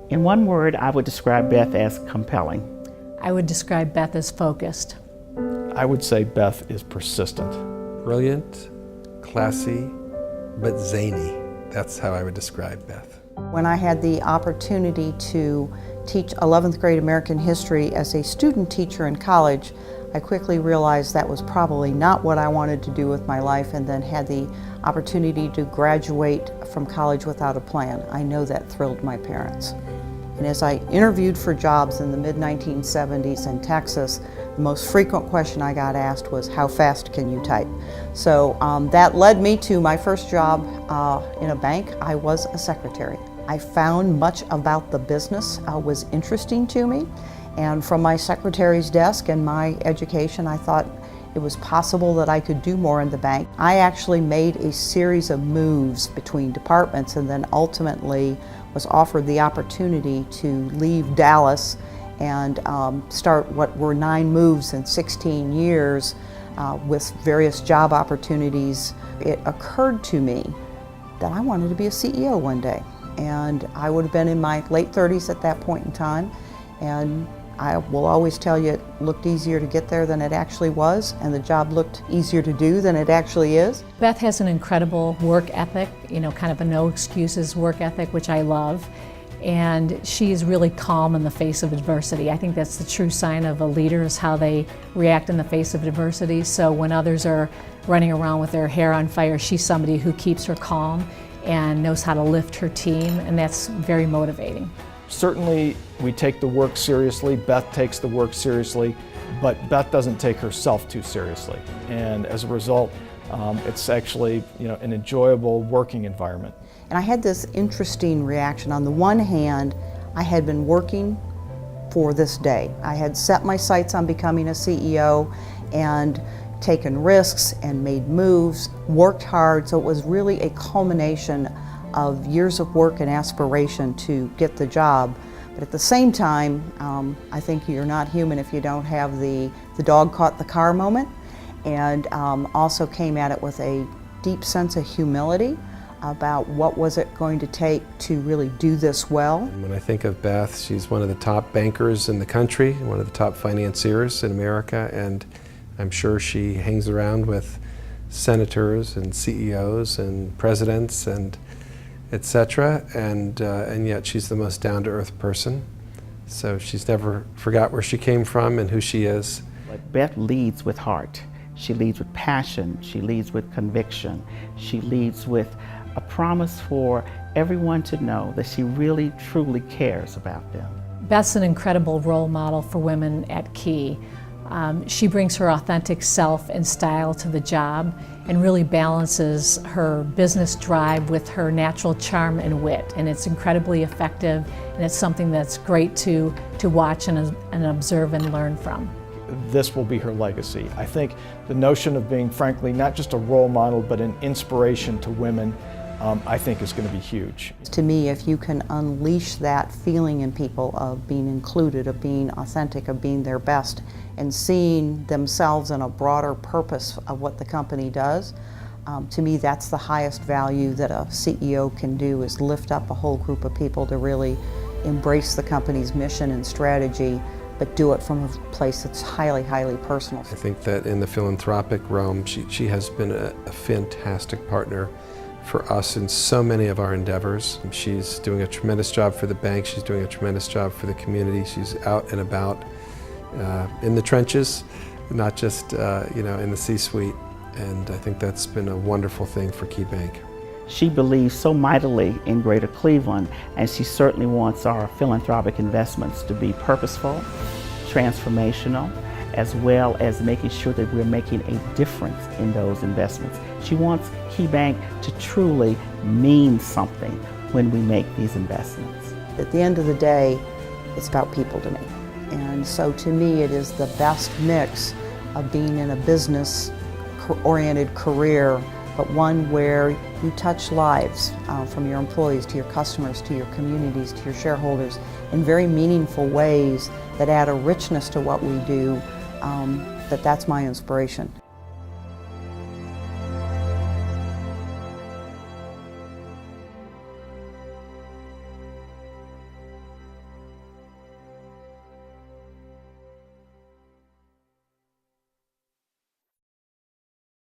In one word, I would describe Beth as compelling. I would describe Beth as focused. I would say Beth is persistent. Brilliant, classy, but zany. That's how I would describe Beth. When I had the opportunity to teach 11th grade American history as a student teacher in college, I quickly realized that was probably not what I wanted to do with my life, and then had the opportunity to graduate from college without a plan. I know that thrilled my parents. And as I interviewed for jobs in the mid-1970s in Texas, the most frequent question I got asked was, how fast can you type? So that led me to my first job in a bank. I was a secretary. I found much about the business was interesting to me. And from my secretary's desk and my education, I thought it was possible that I could do more in the bank. I actually made a series of moves between departments, and then ultimately was offered the opportunity to leave Dallas and start what were 9 moves in 16 years with various job opportunities. It occurred to me that I wanted to be a CEO one day. And I would have been in my late 30s at that point in time. And I will always tell you, it looked easier to get there than it actually was, and the job looked easier to do than it actually is. Beth has an incredible work ethic, kind of a no excuses work ethic, which I love. And she is really calm in the face of adversity. I think that's the true sign of a leader, is how they react in the face of adversity. So when others are running around with their hair on fire, she's somebody who keeps her calm and knows how to lift her team, and that's very motivating. Certainly, we take the work seriously. Beth takes the work seriously, but Beth doesn't take herself too seriously. And as a result, it's actually an enjoyable working environment. And I had this interesting reaction. On the one hand, I had been working for this day. I had set my sights on becoming a CEO and taken risks and made moves, worked hard, so it was really a culmination of years of work and aspiration to get the job. But at the same time, I think you're not human if you don't have the dog caught the car moment, and also came at it with a deep sense of humility about what was it going to take to really do this well. When I think of Beth, she's one of the top bankers in the country, one of the top financiers in America, and I'm sure she hangs around with senators and CEOs and presidents and etc. And yet she's the most down-to-earth person. So she's never forgot where she came from and who she is. But Beth leads with heart. She leads with passion. She leads with conviction. She leads with a promise for everyone to know that she really, truly cares about them. Beth's an incredible role model for women at Key. She brings her authentic self and style to the job and really balances her business drive with her natural charm and wit. And it's incredibly effective, and it's something that's great to watch and observe and learn from. This will be her legacy. I think the notion of being, frankly, not just a role model, but an inspiration to women, I think is going to be huge. To me, if you can unleash that feeling in people of being included, of being authentic, of being their best, and seeing themselves in a broader purpose of what the company does, to me that's the highest value that a CEO can do, is lift up a whole group of people to really embrace the company's mission and strategy, but do it from a place that's highly, highly personal. I think that in the philanthropic realm, she has been a fantastic partner for us in so many of our endeavors. She's doing a tremendous job for the bank. She's doing a tremendous job for the community. She's out and about in the trenches, not just in the C-suite. And I think that's been a wonderful thing for Key Bank. She believes so mightily in Greater Cleveland, and she certainly wants our philanthropic investments to be purposeful, transformational, as well as making sure that we're making a difference in those investments. She wants Key Bank to truly mean something when we make these investments. At the end of the day, it's about people to me. And so to me, it is the best mix of being in a business-oriented career, but one where you touch lives from your employees to your customers to your communities to your shareholders in very meaningful ways that add a richness to what we do. That's my inspiration.